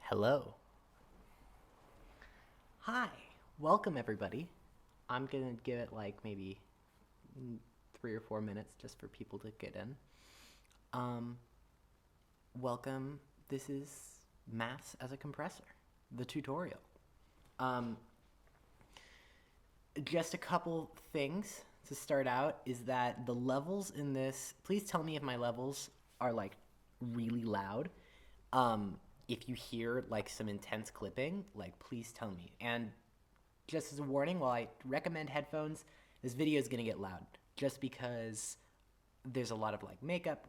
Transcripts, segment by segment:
Hello. Hi. Welcome, everybody. I'm going to give it like maybe 3 or 4 minutes just for people to get in. Welcome. This is Maths as a Compressor, the tutorial. Just a couple things to start out is that the levels in this, please tell me if my levels are like really loud. If you hear like some intense clipping, like please tell me. And just as a warning, while I recommend headphones, this video is going to get loud just because there's a lot of like makeup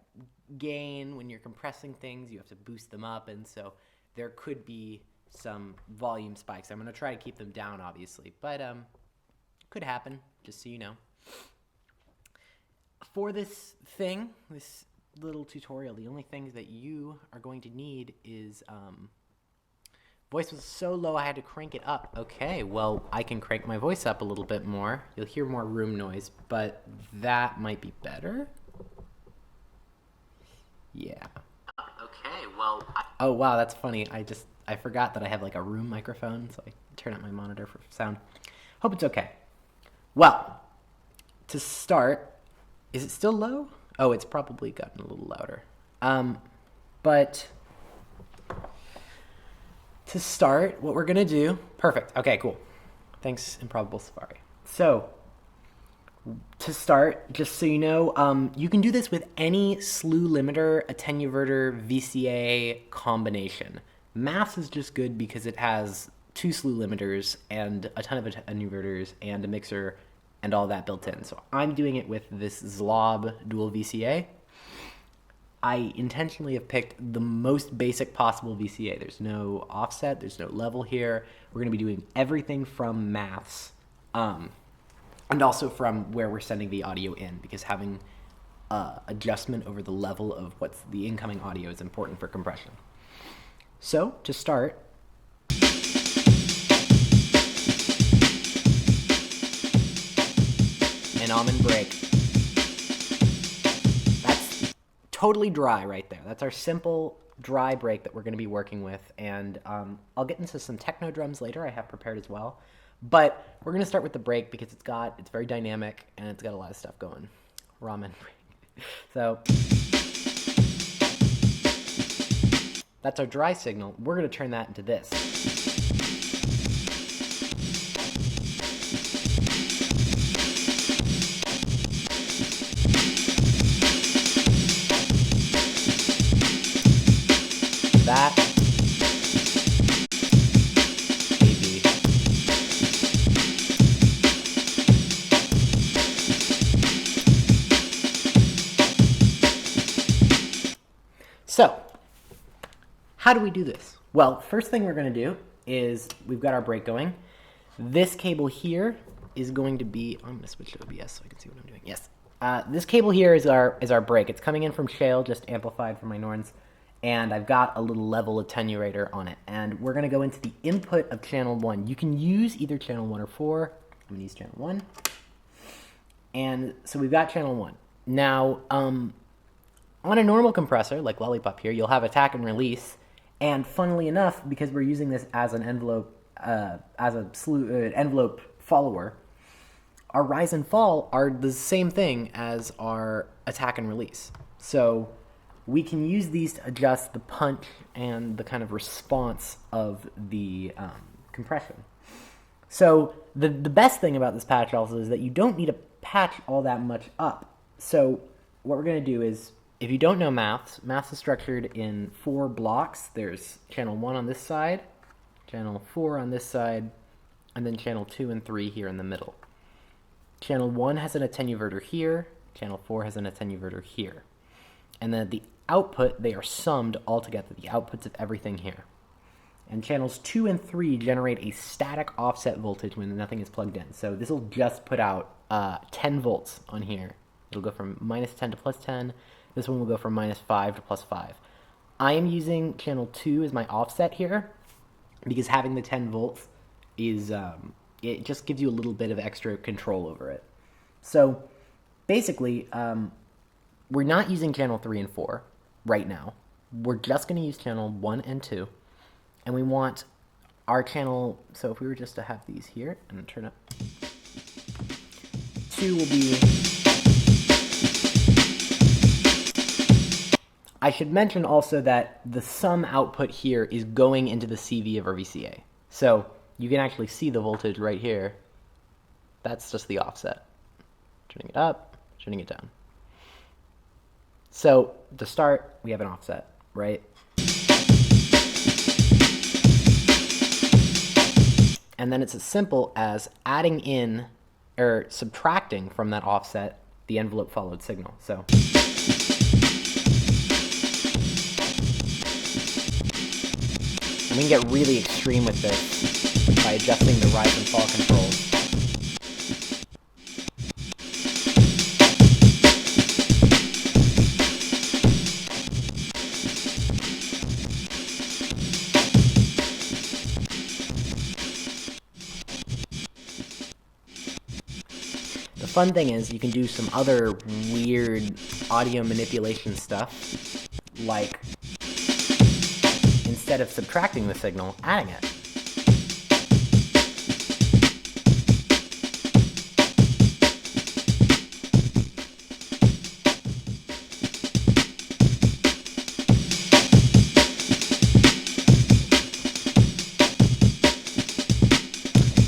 gain when you're compressing things. You have to boost them up, and so there could be some volume spikes. I'm going to try to keep them down, obviously, but could happen, just so you know. For this thing, this little tutorial, the only things that you are going to need is voice was so low I had to crank it up. Okay, well, I can crank my voice up a little bit more. You'll hear more room noise, but that might be better. Yeah. Okay, well, oh wow, that's funny. I forgot that I have like a room microphone, so I turn up my monitor for sound. Hope it's okay. Well, to start, is it still low? Oh, it's probably gotten a little louder. But to start, what we're going to do... Perfect. Okay, cool. Thanks, Improbable Safari. So, to start, just so you know, you can do this with any slew limiter, attenuverter, VCA combination. Maths is just good because it has 2 slew limiters and a ton of attenuverters and a mixer and all that built in. So I'm doing it with this Zlob dual VCA. I intentionally have picked the most basic possible VCA. There's no offset, there's no level here. We're gonna be doing everything from Maths, and also from where we're sending the audio in, because having adjustment over the level of what's the incoming audio is important for compression. So to start, an almond break. That's totally dry right there. That's our simple dry break that we're going to be working with, and I'll get into some techno drums later I have prepared as well, but we're going to start with the break because it's very dynamic and it's got a lot of stuff going. Ramen break. So that's our dry signal. We're going to turn that into this. That maybe. So how do we do this? Well, first thing we're going to do is we've got our break going. This cable here is going to be, I'm going to switch to OBS so I can see what I'm doing. Yes. This cable here is our break. It's coming in from Shale, just amplified from my Norns. And I've got a little level attenuator on it. And we're going to go into the input of channel 1. You can use either channel 1 or 4. I'm going to use channel 1. And so we've got channel 1. Now, on a normal compressor, like Lollipop here, you'll have attack and release. And funnily enough, because we're using this as an envelope, envelope follower, our rise and fall are the same thing as our attack and release. So we can use these to adjust the punch and the kind of response of the compression. So the best thing about this patch also is that you don't need to patch all that much up. So what we're going to do is, if you don't know Maths is structured in 4 blocks. There's channel 1 on this side, channel 4 on this side, and then channel 2 and 3 here in the middle. Channel 1 has an attenuverter here, channel 4 has an attenuverter here. And then the output, they are summed all together, the outputs of everything here. And channels 2 and 3 generate a static offset voltage when nothing is plugged in. So this will just put out 10 volts on here. It'll go from -10 to +10. This one will go from -5 to +5. I am using channel 2 as my offset here because having the 10 volts is, it just gives you a little bit of extra control over it. So basically, we're not using channel 3 and 4 right now. We're just going to use channel 1 and 2. and we want our channel, so if we were just to have these here and turn up, 2 will be, I should mention also that the sum output here is going into the CV of our VCA. So you can actually see the voltage right here. That's just the offset. Turning it up, turning it down. So to start, we have an offset, right? And then it's as simple as adding in or subtracting from that offset the envelope followed signal. So and we can get really extreme with this by adjusting the rise and fall controls. The fun thing is you can do some other weird audio manipulation stuff, like instead of subtracting the signal, adding it.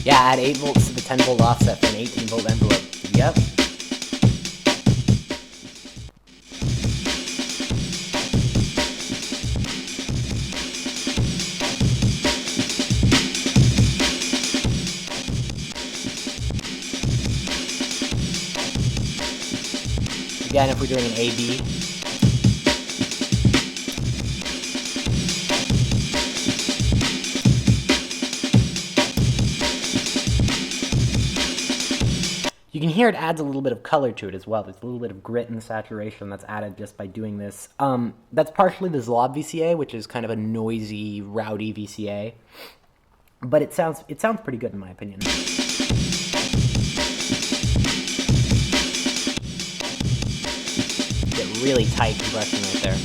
Yeah, add 8 volts to the 10 volt offset for an 18 volt envelope. Yep. Again, if we're doing an AB, you can hear it adds a little bit of color to it as well. There's a little bit of grit and saturation that's added just by doing this. That's partially the Zlob VCA, which is kind of a noisy, rowdy VCA. But it sounds pretty good in my opinion. Get really tight compression right there.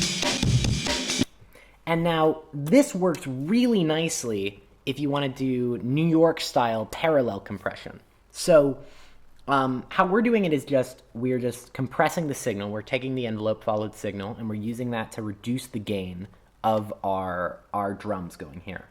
And now this works really nicely if you want to do New York style parallel compression. So how we're doing it is we're just compressing the signal. We're taking the envelope followed signal and we're using that to reduce the gain of our drums going here.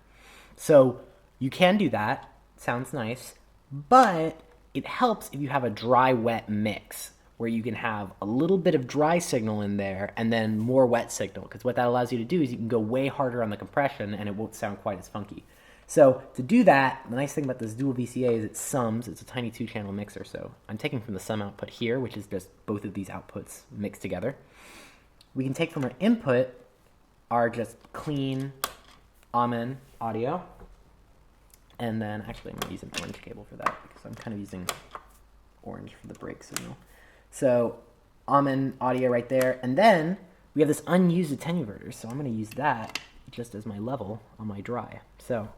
So you can do that, sounds nice, but it helps if you have a dry-wet mix where you can have a little bit of dry signal in there and then more wet signal, because what that allows you to do is you can go way harder on the compression and it won't sound quite as funky. So to do that, the nice thing about this dual VCA is it sums. It's a tiny 2-channel mixer. So I'm taking from the sum output here, which is just both of these outputs mixed together. We can take from our input our just clean Amen audio. And then actually I'm going to use an orange cable for that because I'm kind of using orange for the break signal. So Amen audio right there. And then we have this unused attenuverter. So I'm going to use that just as my level on my dry. So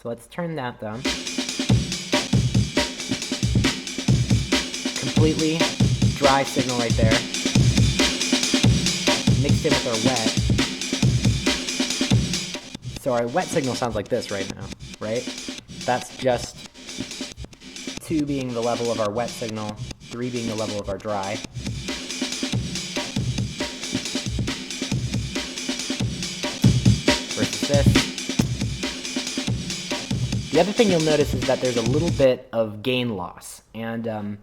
let's turn that down. Completely dry signal right there. Mixed in with our wet. So our wet signal sounds like this right now, right? That's just 2 being the level of our wet signal, 3 being the level of our dry. Versus this. The other thing you'll notice is that there's a little bit of gain loss, and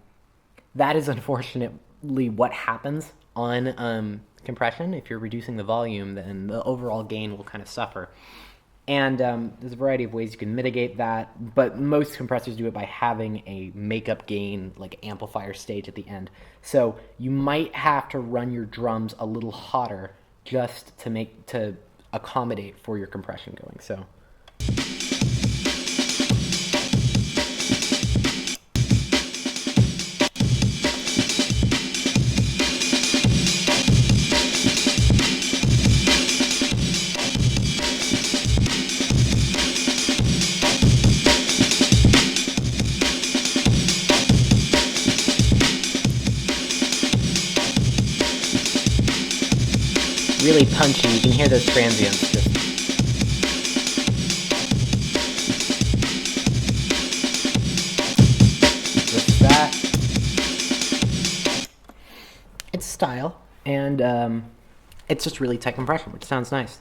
that is unfortunately what happens on compression. If you're reducing the volume, then the overall gain will kind of suffer. And there's a variety of ways you can mitigate that, but most compressors do it by having a makeup gain, like amplifier stage at the end. So you might have to run your drums a little hotter just to accommodate for your compression going. So. really punchy. You can hear those transients just. With that, it's style, and it's just really tight compression, which sounds nice.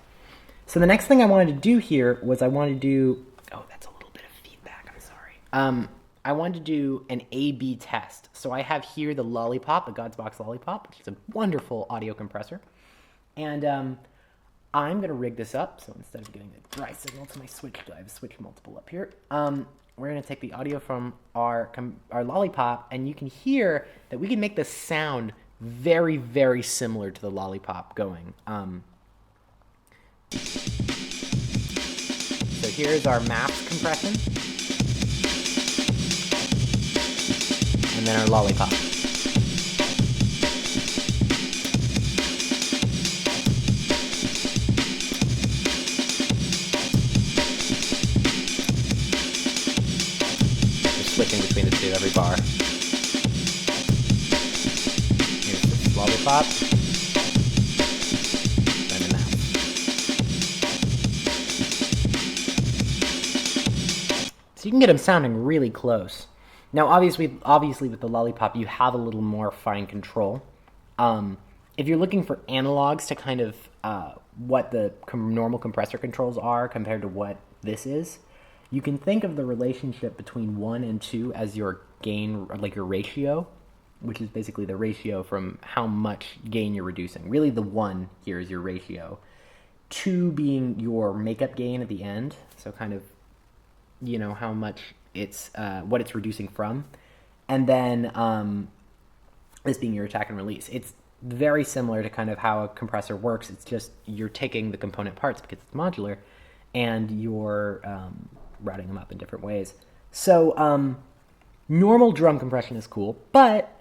So the next thing I wanted to do here was I wanted to do, oh, that's a little bit of feedback, I'm sorry. I wanted to do an A/B test. So I have here the Lollipop, the God's Box Lollipop, which is a wonderful audio compressor. And I'm going to rig this up. So instead of getting the dry signal to my switch, I have a switch multiple up here. We're going to take the audio from our Lollipop, and you can hear that we can make the sound very, very similar to the Lollipop going. So here's our maps compression, and then our Lollipop. Just switching between the two every bar. Here's the Lollipop. So you can get them sounding really close. Now, obviously with the Lollipop, you have a little more fine control. If you're looking for analogs to kind of what the normal compressor controls are compared to what this is, you can think of the relationship between 1 and 2 as your gain, like your ratio, which is basically the ratio from how much gain you're reducing. Really, the 1 here is your ratio. 2 being your makeup gain at the end, so kind of, you know, how much it's, what it's reducing from. And then this being your attack and release. It's very similar to kind of how a compressor works. It's just you're taking the component parts because it's modular, and you're routing them up in different ways. So normal drum compression is cool, but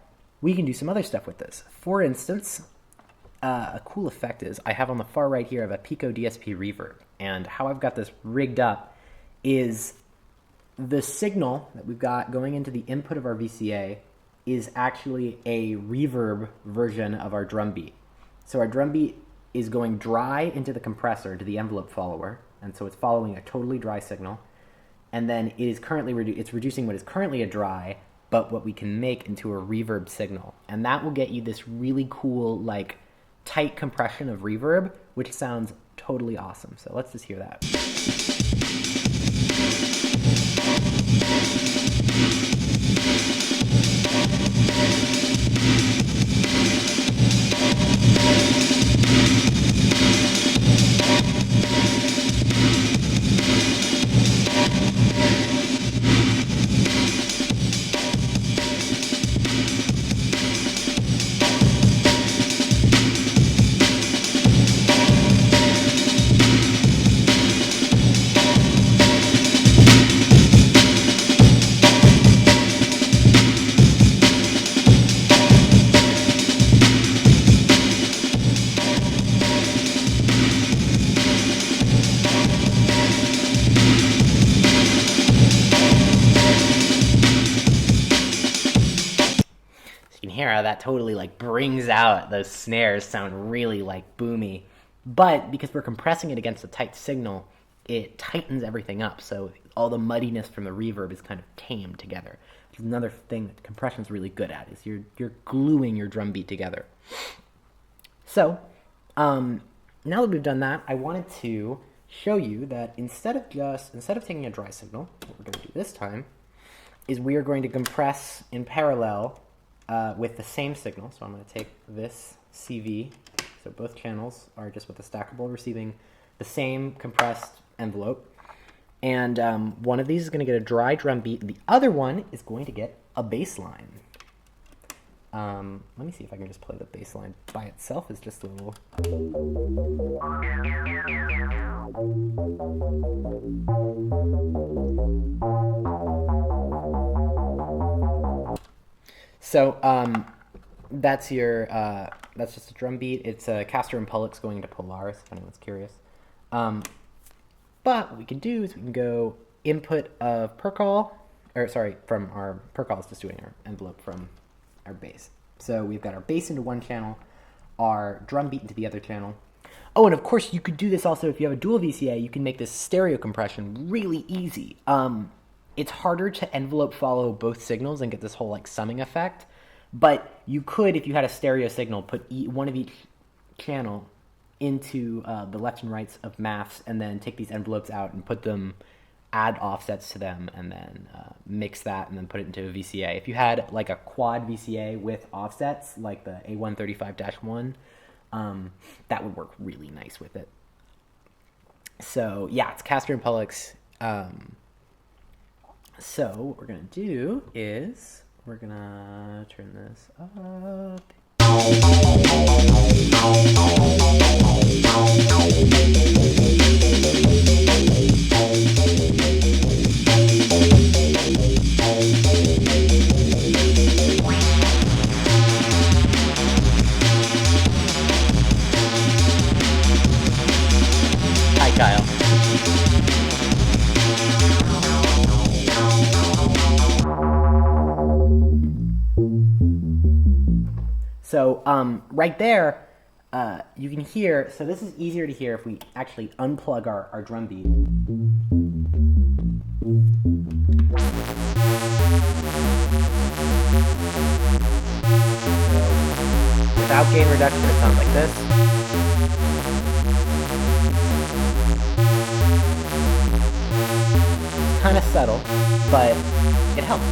we can do some other stuff with this. For instance, a cool effect is I have on the far right here, I have a Pico DSP reverb. And how I've got this rigged up is the signal that we've got going into the input of our VCA is actually a reverb version of our drum beat. So our drum beat is going dry into the compressor, into the envelope follower, and so it's following a totally dry signal. And then it is currently it's reducing what is currently a dry, but what we can make into a reverb signal. And that will get you this really cool, like, tight compression of reverb, which sounds totally awesome. So let's just hear that. Hear how that totally like brings out those snares, sound really like boomy, but because we're compressing it against a tight signal, it tightens everything up, so all the muddiness from the reverb is kind of tamed together, which is another thing that compression is really good at, is you're gluing your drum beat together. So now that we've done that, I wanted to show you that instead of taking a dry signal, what we're going to do this time is we are going to compress in parallel with the same signal. So I'm going to take this CV, so both channels are just with the stackable receiving the same compressed envelope, and one of these is going to get a dry drum beat, and the other one is going to get a bass line. Let me see if I can just play the bass line by itself as just a little... So that's that's just a drum beat. It's a Castor and Pollux going into Polaris, if anyone's curious. But what we can do is we can go input of percol, or sorry, from our percol is just doing our envelope from our bass. So we've got our bass into one channel, our drum beat into the other channel. Oh, and of course, you could do this also if you have a dual VCA. You can make this stereo compression really easy. It's harder to envelope follow both signals and get this whole like summing effect. But you could, if you had a stereo signal, put one of each channel into the left and rights of maths, and then take these envelopes out and put them, add offsets to them, and then mix that and then put it into a VCA. If you had like a quad VCA with offsets, like the A135-1, that would work really nice with it. So yeah, it's Castor and Pollux. So what we're gonna do is we're gonna turn this up. Hi, Kyle. So right there, you can hear, so this is easier to hear if we actually unplug our drum beat. Without gain reduction, it sounds like this. It's kind of subtle, but it helps.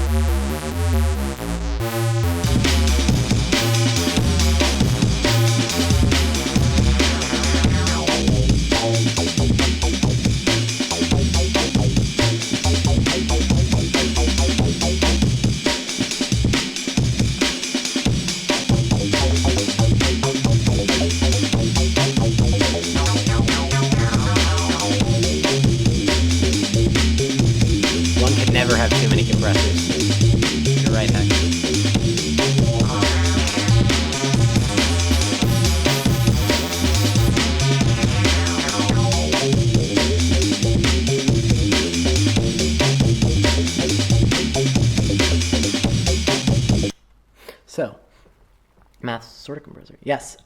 Never have too many compressors. You're right, Heck. So, math sort of compressor. Yes.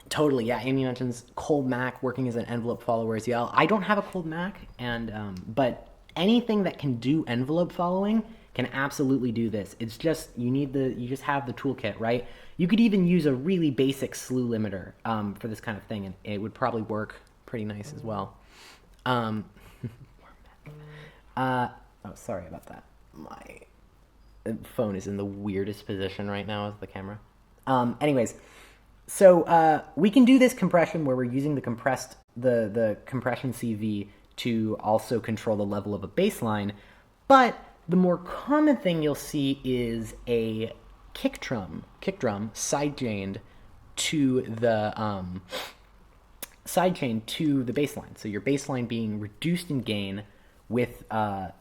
Totally, yeah. Amy mentions cold Mac working as an envelope follower as well. I don't have a cold Mac, and but anything that can do envelope following can absolutely do this. It's just you just have the toolkit, right? You could even use a really basic slew limiter for this kind of thing, and it would probably work pretty nice as well. Oh, sorry about that. My phone is in the weirdest position right now with the camera. Anyways. So we can do this compression where we're using the compression CV to also control the level of a bass line, but the more common thing you'll see is a kick drum sidechained to the bass line. So your bass line being reduced in gain with a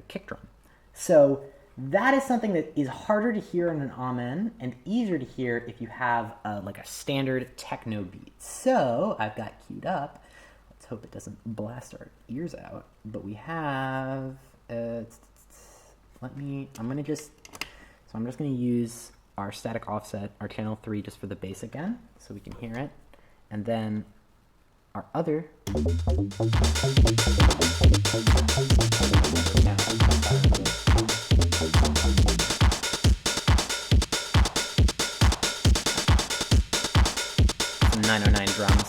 kick drum. So that is something that is harder to hear in an amen and easier to hear if you have like a standard techno beat. So I've got queued up. Let's hope it doesn't blast our ears out. But we have, I'm just gonna use our static offset, our channel 3 just for the bass again, so we can hear it. And then our other, some 909 drums.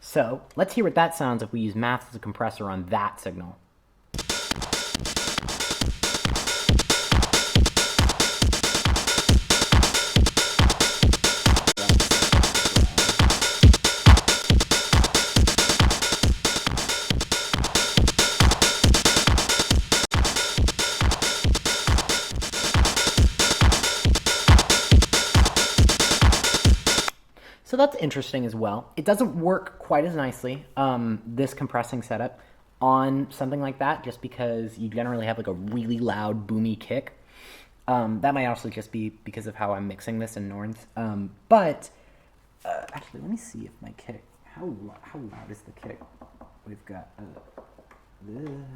So let's hear what that sounds if we use math as a compressor on that signal. So that's interesting as well. It doesn't work quite as nicely, this compressing setup, on something like that, just because you generally have like a really loud, boomy kick. That might also just be because of how I'm mixing this in Norns. But actually, let me see if my kick, how loud is the kick? We've got, hold on,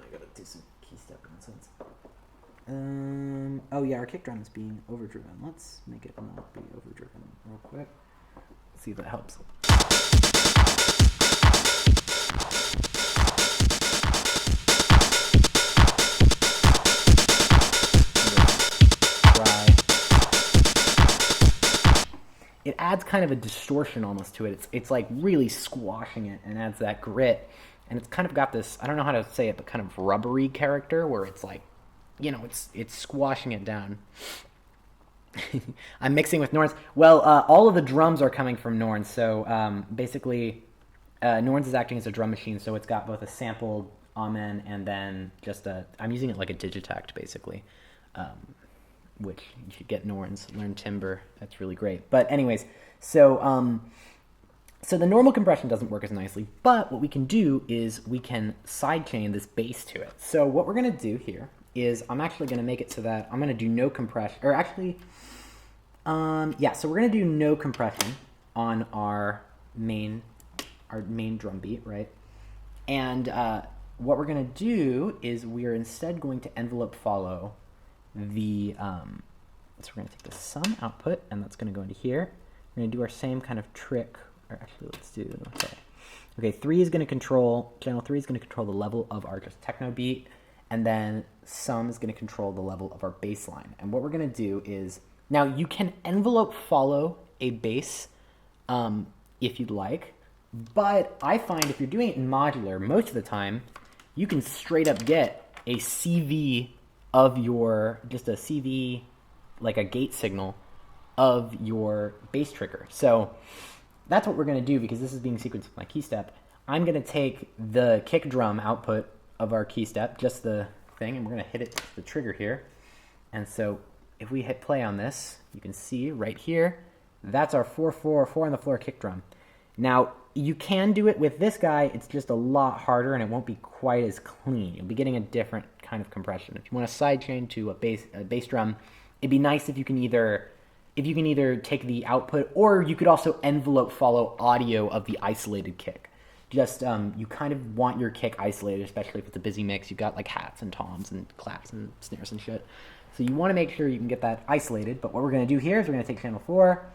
I gotta do some key step nonsense. Oh yeah, our kick drum is being overdriven. Let's make it not be overdriven real quick. See if that helps. It adds kind of a distortion almost to it. It's like really squashing it and adds that grit. And it's kind of got this, I don't know how to say it, but kind of rubbery character where it's like, you know, it's squashing it down. I'm mixing with Norns. Well, all of the drums are coming from Norns. So basically, Norns is acting as a drum machine. So it's got both a sampled amen and then just I'm using it like a digitact basically. Which you should get Norns, learn timbre. That's really great. But anyways, so the normal compression doesn't work as nicely, but what we can do is we can sidechain this bass to it. So what we're going to do here is I'm actually going to make it so that I'm going to do no compression, or actually, yeah, so we're going to do no compression on our main drum beat, right? And what we're going to do is we're instead going to envelope follow the, so we're going to take the sum output, and that's going to go into here. We're going to do our same kind of trick, or actually let's do, okay, 3 is going to control, channel 3 is going to control the level of our just techno beat, and then sum is going to control the level of our bass line. And what we're going to do is, now you can envelope follow a bass if you'd like, but I find if you're doing it in modular, most of the time, you can straight up get a CV of your, just a CV, like a gate signal of your bass trigger. So that's what we're going to do because this is being sequenced with my key step. I'm going to take the kick drum output of our key step, just the thing, and we're going to hit it with the trigger here. And so if we hit play on this, you can see right here, that's our 4/4 on the floor kick drum. Now, you can do it with this guy. It's just a lot harder and it won't be quite as clean. You'll be getting a different kind of compression. If you want to sidechain to a bass drum, it'd be nice if you can either take the output, or you could also envelope follow audio of the isolated kick. Just you kind of want your kick isolated, especially if it's a busy mix. You've got like hats and toms and claps and snares and shit. So you want to make sure you can get that isolated. But what we're going to do here is we're going to take channel 4.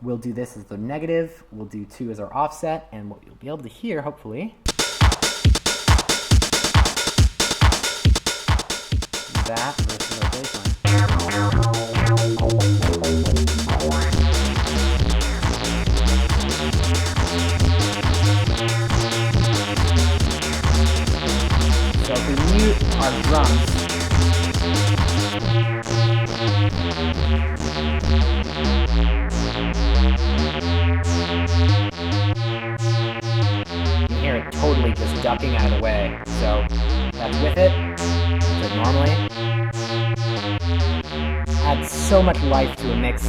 We'll do this as the negative. We'll do 2 as our offset. And what you'll be able to hear, hopefully, that versus our bass line. So if we mute our drums, you can hear it totally just ducking out of the way. So that's with it. So normally, adds so much life to a mix.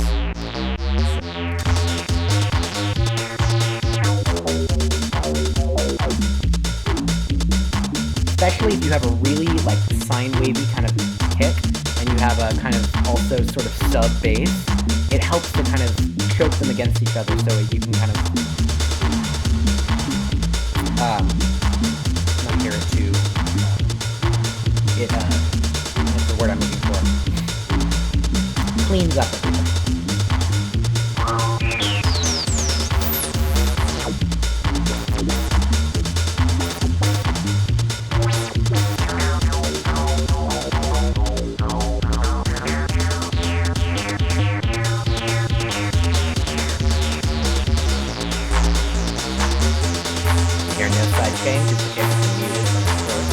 Especially if you have a really like sine wavy kind of kick, and you have a kind of also sort of sub bass, it helps to kind of choke them against each other so you can kind of not hear it too. That's the word I'm looking for. Cleans up everything. Hearing the side change, it's the muted from the source.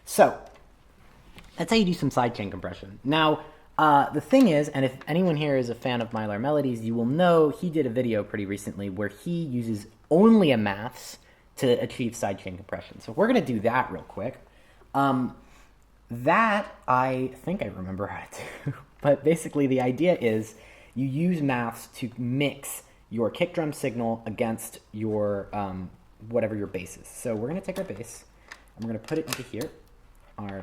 So, that's how you do some sidechain compression. Now, The thing is, and if anyone here is a fan of Mylar Melodies, you will know he did a video pretty recently where he uses only a maths to achieve sidechain compression. So we're going to do that real quick. That I think I remember how to do. But basically the idea is you use maths to mix your kick drum signal against your whatever your bass is. So we're going to take our bass and we're going to put it into here, our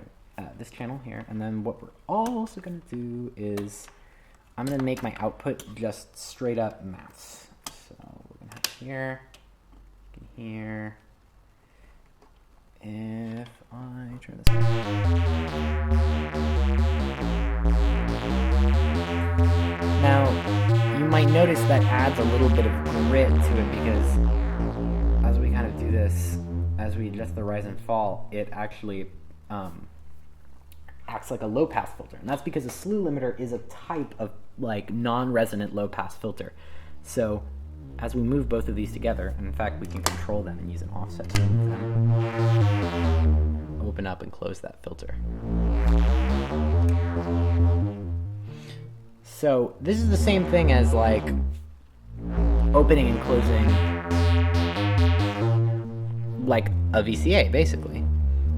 this channel here, and then what we're also going to do is I'm going to make my output just straight up maths. So we're going to have here, here. If I turn this on. Now, you might notice that adds a little bit of grit to it because as we kind of do this, as we adjust the rise and fall, it actually acts like a low-pass filter. And that's because a slew limiter is a type of like non-resonant low-pass filter. So as we move both of these together, and in fact we can control them and use an offset to move them, open up and close that filter. So this is the same thing as like opening and closing like a VCA basically.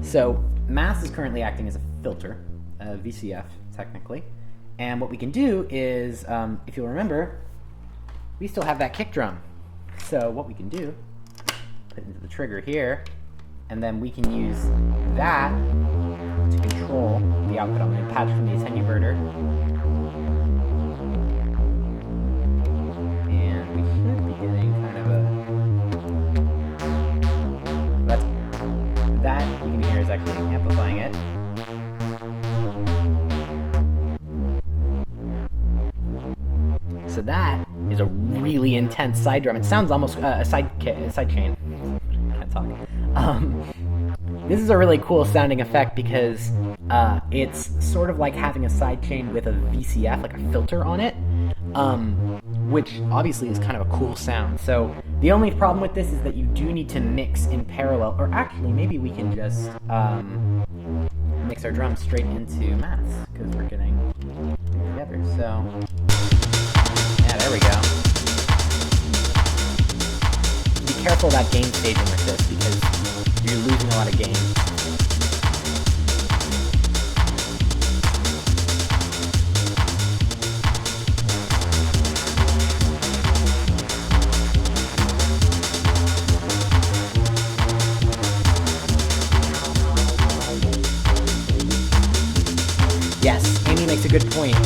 So maths is currently acting as a filter, a VCF technically, and what we can do is, if you'll remember, we still have that kick drum. So what we can do, put it into the trigger here, and then we can use that to control the output. I'm going to patch from the attenuverter. And we should be getting kind of that you can hear is actually amplifying it. So that is a really intense side drum. It sounds almost a side chain. Can't talk. This is a really cool sounding effect because it's sort of like having a side chain with a VCF, like a filter on it, which obviously is kind of a cool sound. So the only problem with this is that you do need to mix in parallel, or actually maybe we can just mix our drums straight into maths because we're getting together. So yeah, there we go. Be careful about gain staging with this because you're losing a lot of gain. Yes, Amy makes a good point.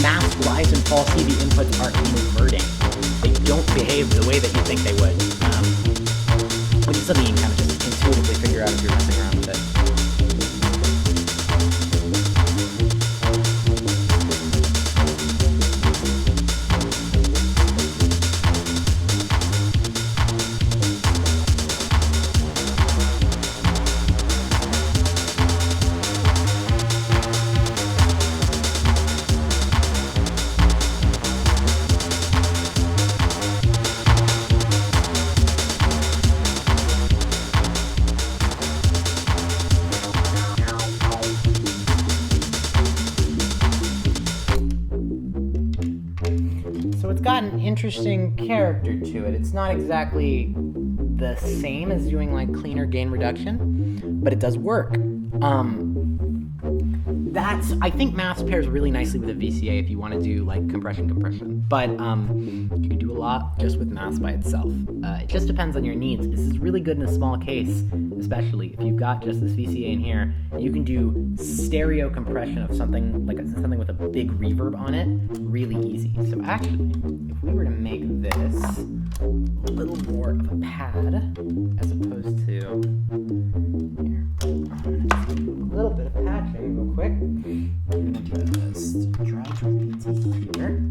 Maths rise and fall CV inputs are inverting. They don't behave the way that you think they would. Which is something you can kind of just intuitively figure out if you're messing around with it. Got an interesting character to it. It's not exactly the same as doing like cleaner gain reduction, but it does work. I think maths pairs really nicely with a VCA if you want to do like compression, but you can do a lot just with maths by itself. It just depends on your needs. This is really good in a small case, especially if you've got just this VCA in here. You can do stereo compression of something with a big reverb on it really easy. So actually, if we were to make this a little more of a pad as opposed to here, a little bit of patching real quick. I'm going to just drag into here.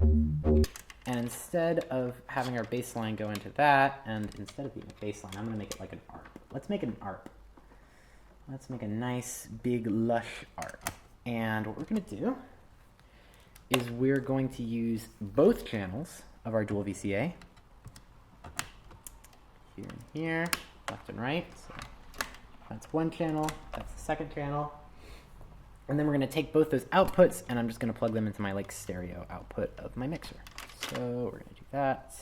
And instead of having our bass line go into that, and instead of being a bass line, I'm going to make it like an ARP. Let's make it an ARP. Let's make a nice, big, lush ARP. And what we're going to do is we're going to use both channels of our dual VCA. Here and here, left and right. So that's one channel, that's the second channel. And then we're going to take both those outputs, and I'm just going to plug them into my like stereo output of my mixer. So we're going to do that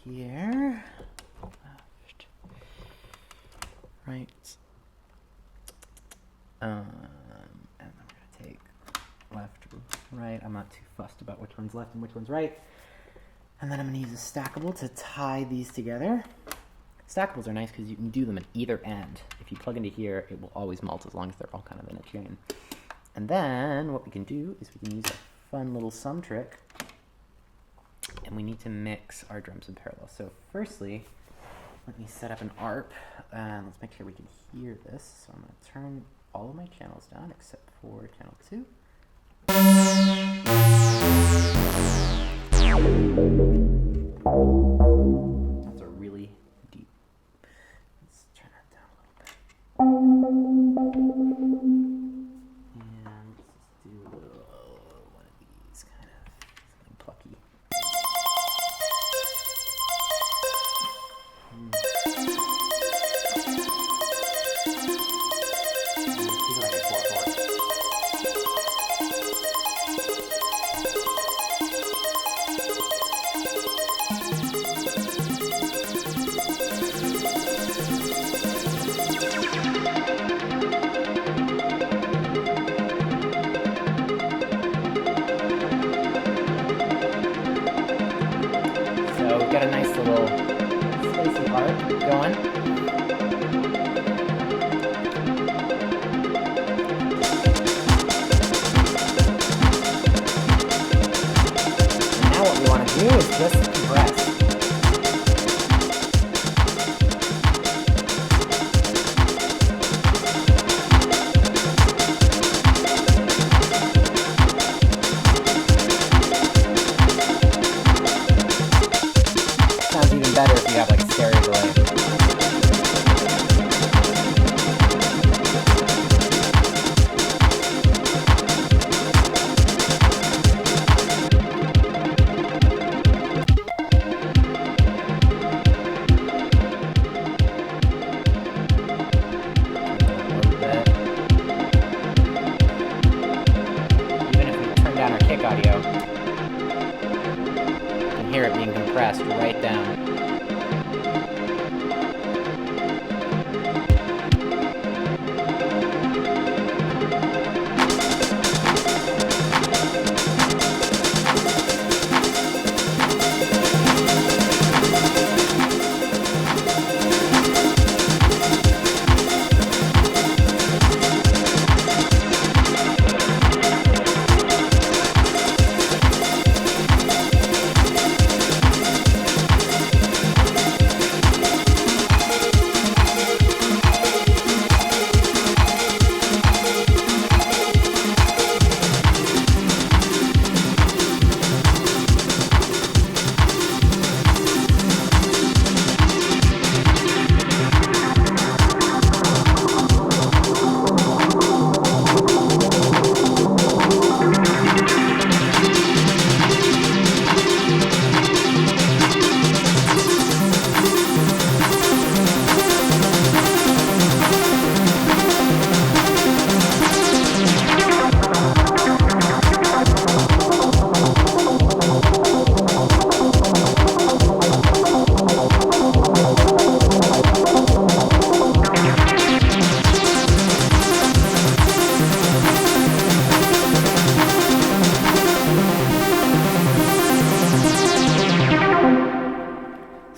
here. Left, right. And then we're going to take left, right. I'm not too fussed about which one's left and which one's right. And then I'm going to use a stackable to tie these together. Stackables are nice because you can do them at either end. If you plug into here, it will always melt as long as they're all kind of in a chain. And then what we can do is we can use a fun little sum trick. And we need to mix our drums in parallel. So firstly, let me set up an ARP. And let's make sure we can hear this. So I'm going to turn all of my channels down except for channel 2. That's a really deep. Let's turn that down a little bit. And let's just do one of these, kind of something plucky. Got a nice little spacey part going. And now what we want to do is just compress. Sounds even better if you have like a stereo delay. Even if we turn down our kick audio, you can hear it being compressed right down.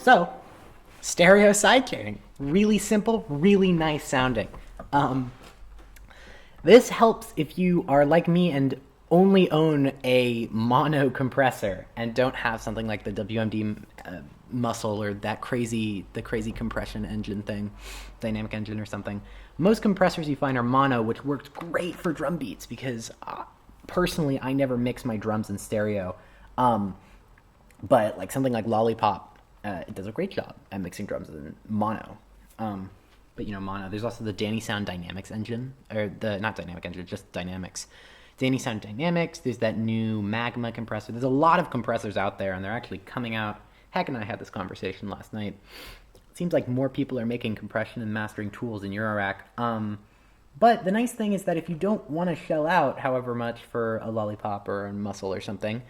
So, stereo sidechaining. Really simple, really nice sounding. This helps if you are like me and only own a mono compressor and don't have something like the WMD muscle or the crazy compression engine thing, dynamic engine or something. Most compressors you find are mono, which works great for drum beats because personally I never mix my drums in stereo. But like something like Lollipop, it does a great job at mixing drums in mono. But you know, mono, there's also the Danny Sound Dynamics engine, or not Dynamic engine, just Dynamics. Danny Sound Dynamics, there's that new Magma compressor. There's a lot of compressors out there, and they're actually coming out. Heck and I had this conversation last night. It seems like more people are making compression and mastering tools in Eurorack. But the nice thing is that if you don't want to shell out however much for a lollipop or a muscle or something,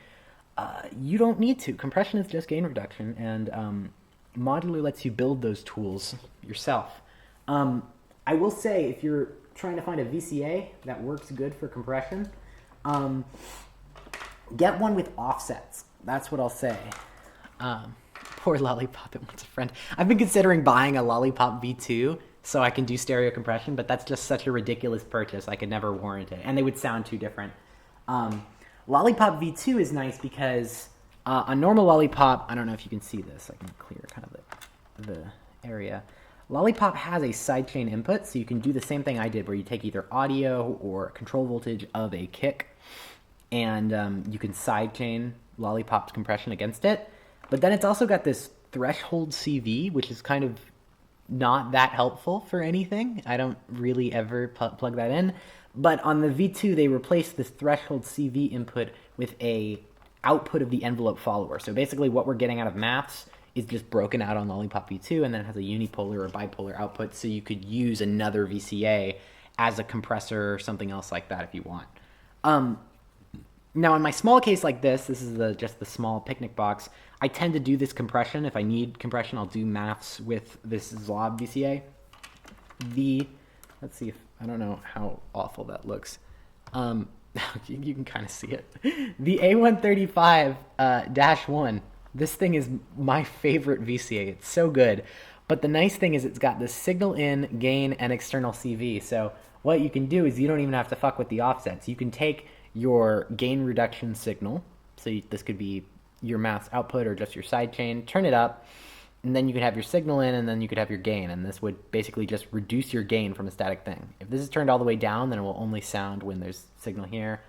you don't need to. Compression is just gain reduction, and modular lets you build those tools yourself. I will say, if you're trying to find a VCA that works good for compression, get one with offsets. That's what I'll say. Poor Lollipop, it wants a friend. I've been considering buying a Lollipop V2 so I can do stereo compression, but that's just such a ridiculous purchase. I could never warrant it, and they would sound too different. Lollipop V2 is nice because a normal Lollipop, I don't know if you can see this. I can clear kind of the area. Lollipop has a sidechain input, so you can do the same thing I did, where you take either audio or control voltage of a kick, and you can sidechain Lollipop's compression against it. But then it's also got this threshold CV, which is kind of not that helpful for anything. I don't really ever plug that in. But on the V2, they replaced this threshold CV input with a output of the envelope follower. So basically what we're getting out of maths is just broken out on Lollipop V2, and then it has a unipolar or bipolar output, so you could use another VCA as a compressor or something else like that if you want. Now in my small case like this is just the small picnic box, I tend to do this compression. If I need compression, I'll do maths with this Zlob VCA. Let's see if, I don't know how awful that looks. You can kind of see it. The A135-1, this thing is my favorite VCA. It's so good. But the nice thing is it's got this signal in, gain, and external CV. So what you can do is you don't even have to fuck with the offsets. You can take your gain reduction signal, so this could be your maths output or just your sidechain, turn it up, and then you could have your signal in, and then you could have your gain, and this would basically just reduce your gain from a static thing. If this is turned all the way down, then it will only sound when there's signal here.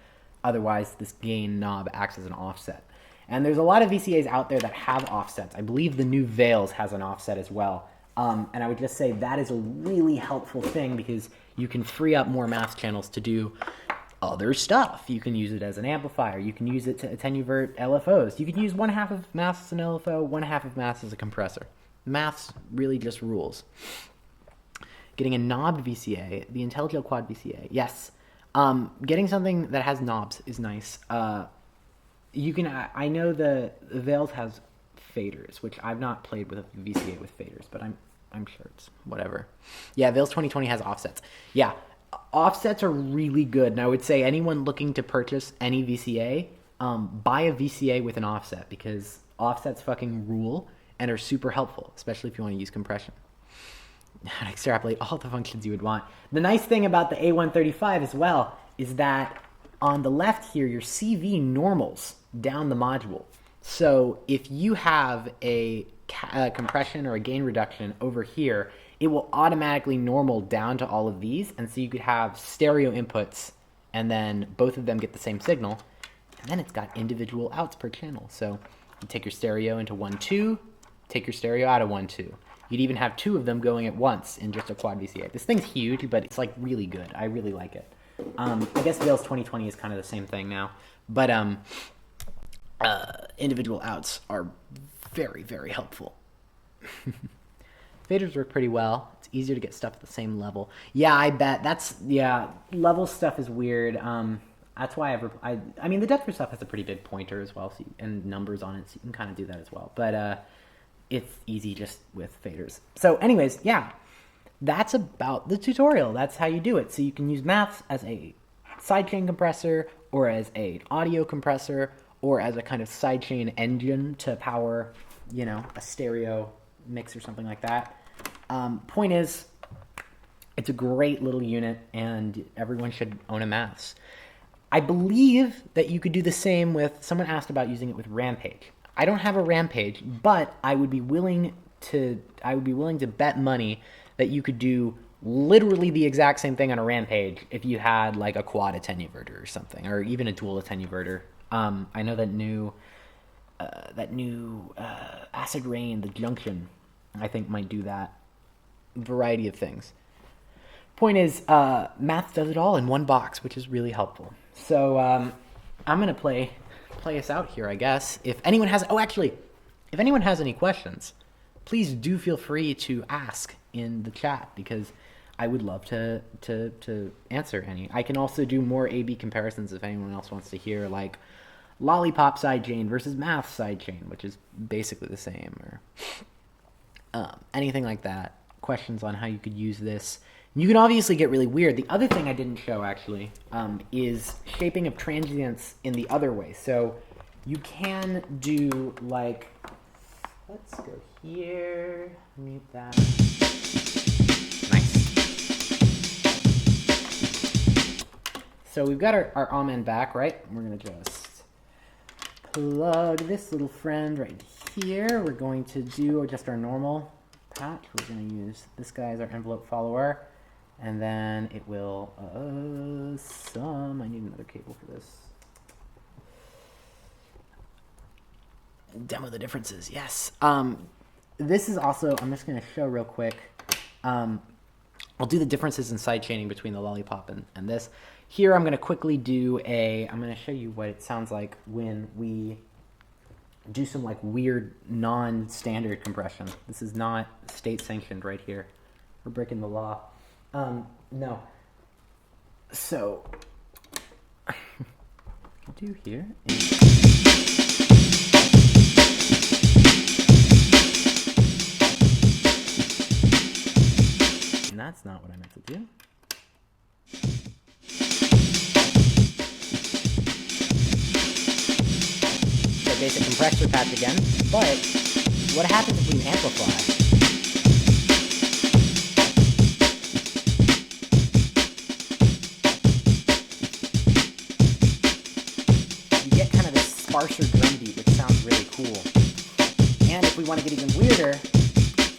Otherwise, this gain knob acts as an offset. And there's a lot of VCAs out there that have offsets. I believe the new Veils has an offset as well. And I would just say that is a really helpful thing because you can free up more maths channels to do other stuff. You can use it as an amplifier. You can use it to attenuate LFOs. You can use one half of maths as an LFO, one half of maths as a compressor. Maths really just rules. Getting a knobbed VCA, the IntelliGel Quad VCA, yes. Getting something that has knobs is nice. You can. I know the Veils has faders, which I've not played with a VCA with faders, but I'm sure it's whatever. Yeah, Veils 2020 has offsets. Yeah. Offsets are really good, and I would say anyone looking to purchase any VCA, buy a VCA with an offset, because offsets fucking rule and are super helpful, especially if you want to use compression. And extrapolate all the functions you would want. The nice thing about the A135 as well is that on the left here, your CV normals down the module. So if you have a compression or a gain reduction over here, it will automatically normal down to all of these, and so you could have stereo inputs, and then both of them get the same signal, and then it's got individual outs per channel. So you take your stereo into 1-2, take your stereo out of 1-2. You'd even have two of them going at once in just a quad VCA. This thing's huge, but it's like really good. I really like it. I guess Veils 2020 is kind of the same thing now, but individual outs are very, very helpful. Faders work pretty well. It's easier to get stuff at the same level. Yeah, I bet. Level stuff is weird. That's why I mean, the depth for stuff has a pretty big pointer as well, so and numbers on it, so you can kind of do that as well. But it's easy just with faders. So anyways, yeah, that's about the tutorial. That's how you do it. So you can use maths as a sidechain compressor, or as an audio compressor, or as a kind of sidechain engine to power, a stereo mix or something like that. Point is, it's a great little unit, and everyone should own a maths. I believe that you could do the same with, someone asked about using it with Rampage. I don't have a Rampage, but I would be willing to bet money that you could do literally the exact same thing on a Rampage if you had like a quad attenuverter or something, or even a dual attenuverter. I know that new Acid Rain, the Junction, I think might do that. Variety of things. Point is, maths does it all in one box, which is really helpful. So I'm gonna play us out here, I guess. If anyone has any questions, please do feel free to ask in the chat, because I would love to answer any. I can also do more A/B comparisons if anyone else wants to hear, like lollipop sidechain versus math sidechain, which is basically the same, or anything like that. Questions on how you could use this. You can obviously get really weird. The other thing I didn't show, actually, is shaping of transients in the other way. So you can do, like, let's go here, mute that. Nice. So we've got our amen back, right? We're going to just plug this little friend right here. We're going to do just our normal patch. We're going to use this guy as our envelope follower. And then it will, I need another cable for this. Demo the differences, yes. This is also, I'm just going to show real quick. I'll do the differences in sidechaining between the lollipop and this. Here I'm going to quickly do I'm going to show you what it sounds like when we do some like weird non-standard compression. This is not state sanctioned right here. We're breaking the law. No. So, what I'll do here is... And that's not what I meant to do. So basic compressor patch again, but what happens if we amplify? Sparser drum beat, which sounds really cool. And if we want to get even weirder,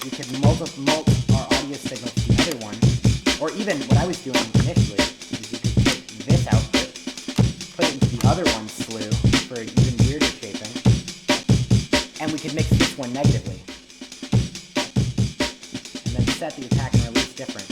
we could mult our audio signal to the other one. Or even what I was doing initially is you could take this output, put it into the other one's slew for even weirder shaping, and we could mix this one negatively. And then set the attack and release different.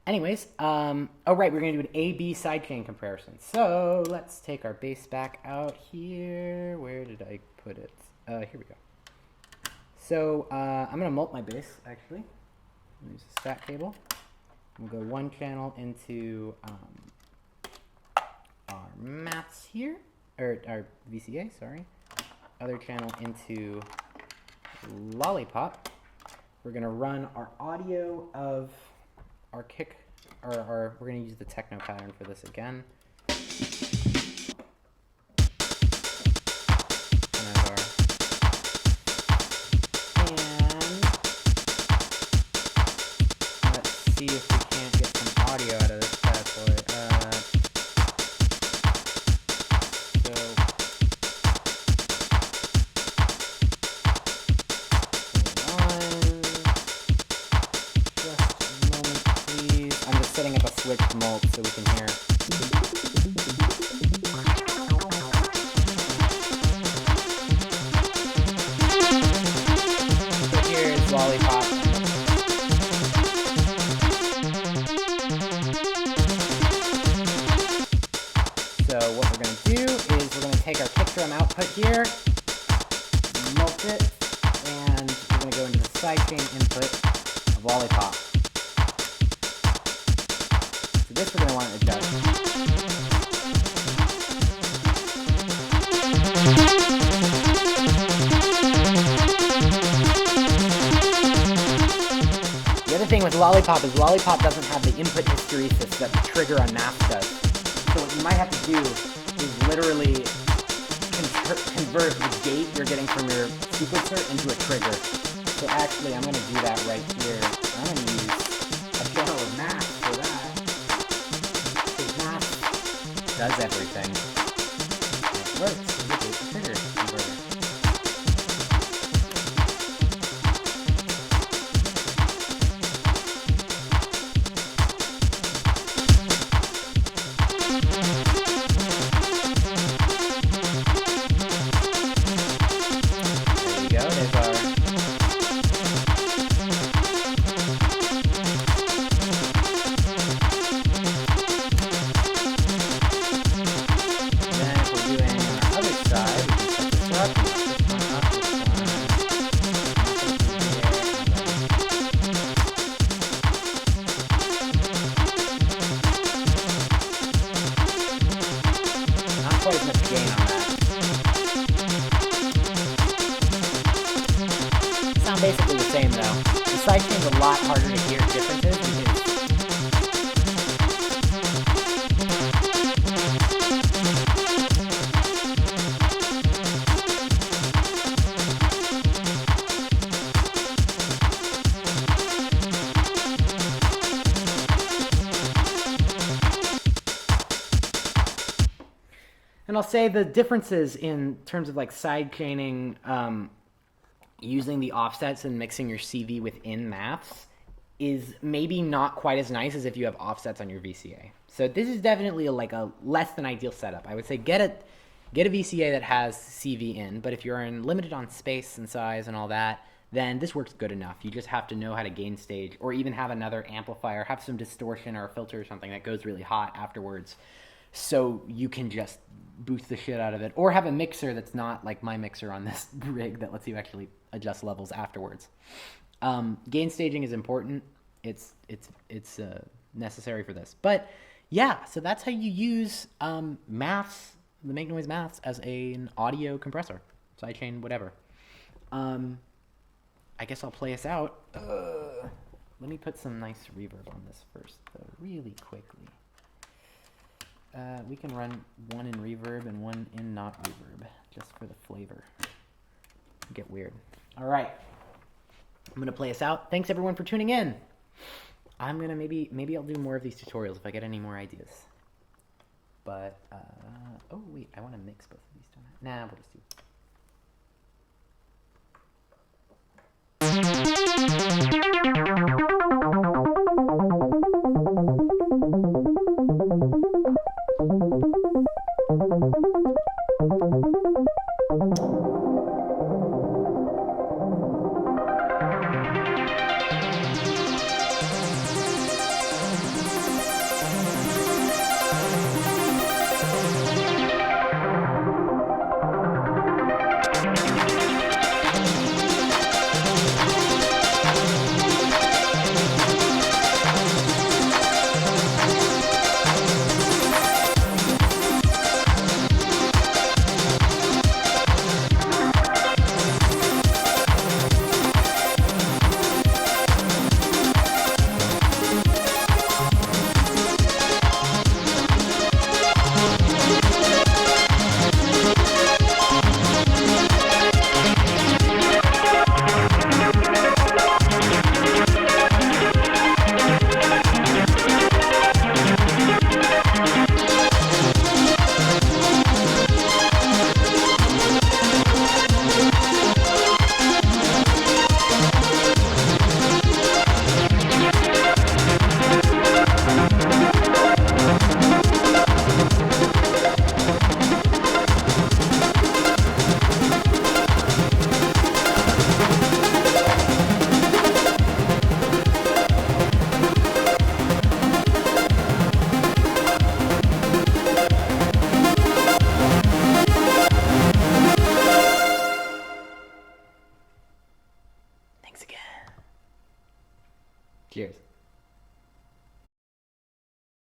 Anyways, oh right, we're going to do an A-B sidechain comparison. So let's take our bass back out here. Where did I put it? Here we go. So I'm going to mult my bass, actually. Use a stat cable. We'll go one channel into our maths here, or our VCA, sorry. Other channel into lollipop. We're going to run our audio of our kick, or we're going to use the techno pattern for this again. And let's see if we can't get some audio out of this bad boy. Setting up a switched mult so we can hear. So here's lollipop. So what we're going to do is we're going to take our kick drum output here, mult it, and we're going to go into the sidechain input of lollipop. This we're going to want to adjust. The other thing with Lollipop is Lollipop doesn't have the input hysteresis that the trigger on Math does. So what you might have to do is literally convert the gate you're getting from your sequencer into a trigger. So actually, I'm going to do that right here. I'm going to use a channel of Math for that. Because Math does everything. And it works as a gate to trigger converter. Basically the same though. The sidechain's a lot harder to hear differences and I'll say the differences in terms of like sidechaining, using the offsets and mixing your CV within Maths is maybe not quite as nice as if you have offsets on your VCA. So this is definitely like a less than ideal setup. I would say get a VCA that has CV in, but if you're limited on space and size and all that, then this works good enough. You just have to know how to gain stage, or even have another amplifier, have some distortion or a filter or something that goes really hot afterwards, so you can just boost the shit out of it, or have a mixer that's not like my mixer on this rig that lets you actually adjust levels afterwards. Gain staging is important. It's necessary for this. But yeah, so that's how you use Maths, the Make Noise Maths, as an audio compressor, sidechain, whatever. I guess I'll play us out. Let me put some nice reverb on this first, though, really quickly. We can run one in reverb and one in not reverb, just for the flavor. Get weird. All right. I'm going to play us out. Thanks, everyone, for tuning in. I'm going to maybe I'll do more of these tutorials if I get any more ideas. But, oh, wait, I want to mix both of these. Nah, we'll just do